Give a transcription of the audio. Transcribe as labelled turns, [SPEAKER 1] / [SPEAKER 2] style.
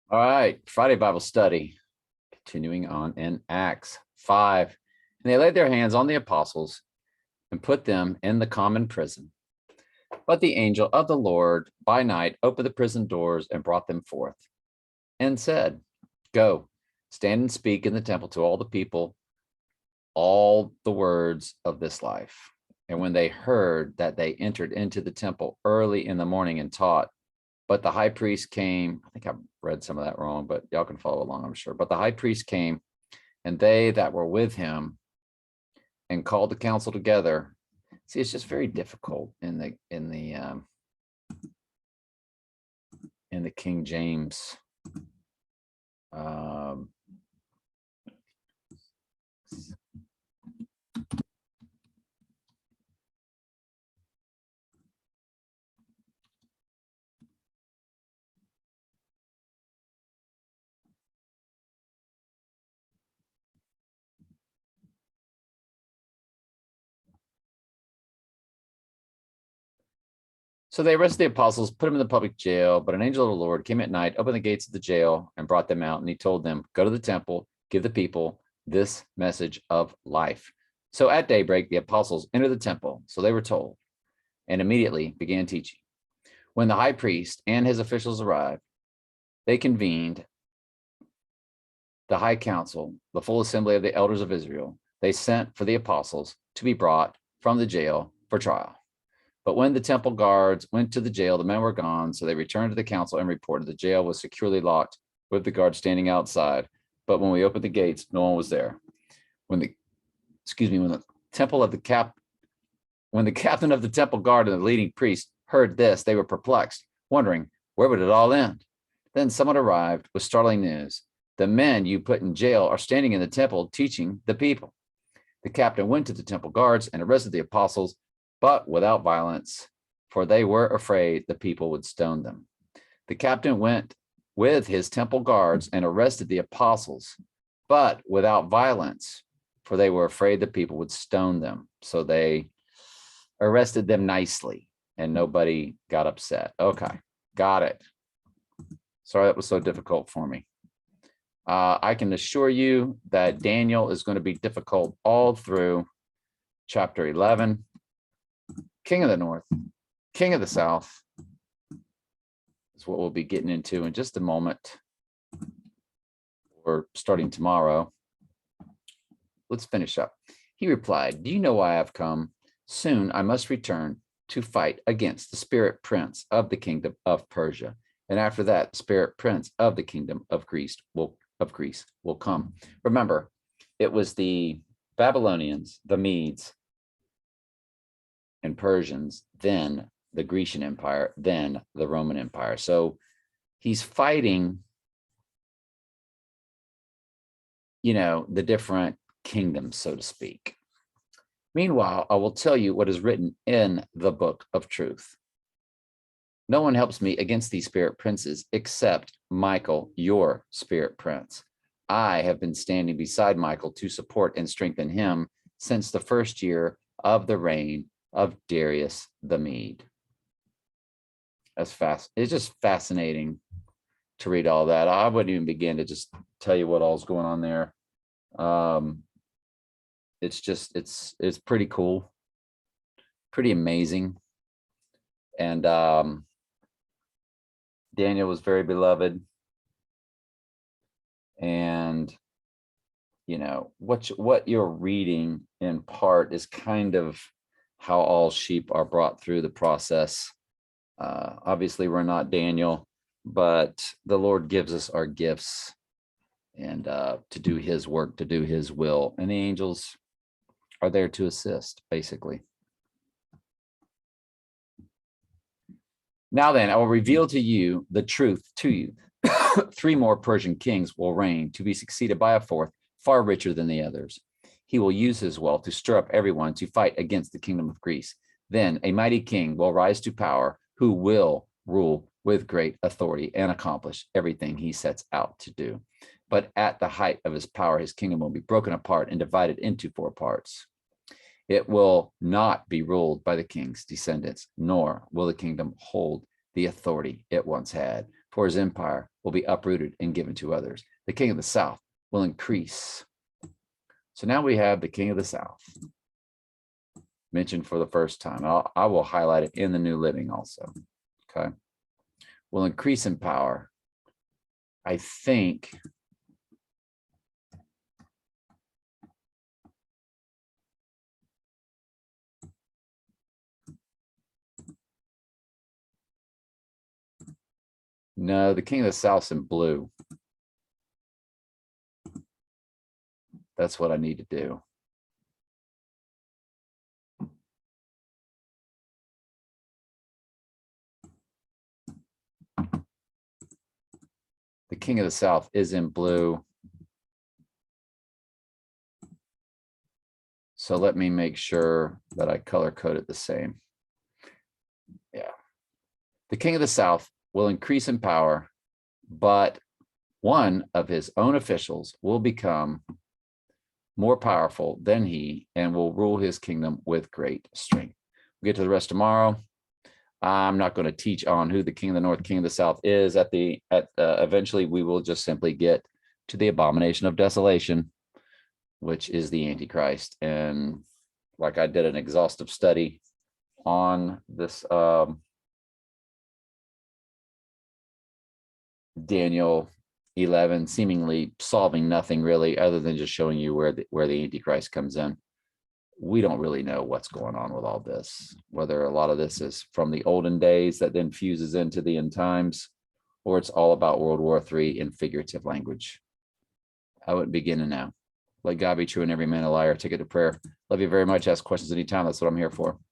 [SPEAKER 1] All right, Friday Bible study, continuing on in Acts 5. And they laid their hands on the apostles and put them in the common prison. But the angel of the Lord by night opened the prison doors and brought them forth and said, Go, stand and speak in the temple to all the people, all the words of this life. And when they heard that, they entered into the temple early in the morning and taught. But the high priest came. I think I read some of that wrong, but y'all can follow along, I'm sure. But the high priest came, and they that were with him, and called the council together. See, it's just very difficult in the King James. So they arrested the apostles, put them in the public jail, but an angel of the Lord came at night, opened the gates of the jail, and brought them out. And he told them, Go to the temple, give the people this message of life. So at daybreak, the apostles entered the temple, so they were told, and immediately began teaching. When the high priest and his officials arrived, they convened the high council, the full assembly of the elders of Israel. They sent for the apostles to be brought from the jail for trial. But when the temple guards went to the jail, the men were gone. So they returned to the council and reported the jail was securely locked with the guards standing outside. But when we opened the gates, no one was there. When the captain of the temple guard and the leading priest heard this, they were perplexed, wondering where would it all end. Then someone arrived with startling news. The men you put in jail are standing in the temple teaching the people. The captain went to the temple guards and arrested the apostles, but without violence, for they were afraid the people would stone them. The captain went with his temple guards and arrested the apostles, but without violence, for they were afraid the people would stone them. So they arrested them nicely and nobody got upset. Okay, got it. Sorry that was so difficult for me. I can assure you that Daniel is going to be difficult all through chapter 11. King of the North, King of the South is what we'll be getting into in just a moment. We're starting tomorrow. Let's finish up. He replied, Do you know why I've come? Soon I must return to fight against the spirit prince of the kingdom of Persia. And after that, the spirit prince of the kingdom of Greece will come. Remember, it was the Babylonians, the Medes, and Persians, then the Grecian Empire, then the Roman Empire. So he's fighting, the different kingdoms, so to speak. Meanwhile, I will tell you what is written in the book of truth. No one helps me against these spirit princes except Michael, your spirit prince. I have been standing beside Michael to support and strengthen him since the first year of the reign of Darius the Mede. That's fast. It's just fascinating to read all that. I wouldn't even begin to just tell you what all's going on there. It's pretty cool, pretty amazing. And Daniel was very beloved. And what you're reading in part is kind of how all sheep are brought through the process. Obviously, we're not Daniel, but the Lord gives us our gifts and to do his work, to do his will. And the angels are there to assist, basically. Now then, I will reveal to you the truth to you. 3 more Persian kings will reign, to be succeeded by a 4th, far richer than the others. He will use his wealth to stir up everyone to fight against the kingdom of Greece. Then a mighty king will rise to power, who will rule with great authority and accomplish everything he sets out to do. But at the height of his power, his kingdom will be broken apart and divided into 4 parts. It will not be ruled by the king's descendants, nor will the kingdom hold the authority it once had. for his empire will be uprooted and given to others. The king of the south will increase. So now we have the king of the south mentioned for the first time. I will highlight it in the New Living also. Okay. Will increase in power. I think no, the king of the south's in blue. That's what I need to do. The king of the south is in blue. So let me make sure that I color code it the same. Yeah. The king of the south will increase in power, but one of his own officials will become more powerful than he and will rule his kingdom with great strength. We'll get to the rest tomorrow. I'm not going to teach on who the king of the north, king of the south is. Eventually, we will just simply get to the abomination of desolation, which is the Antichrist. And like I did an exhaustive study on this Daniel 11, seemingly solving nothing really other than just showing you where the Antichrist comes in. We don't really know what's going on with all this, whether a lot of this is from the olden days that then fuses into the end times, or it's all about World War III in figurative language. I wouldn't begin to know. Let God be true and every man a liar. Take it to prayer. Love you very much. Ask questions anytime. That's what I'm here for.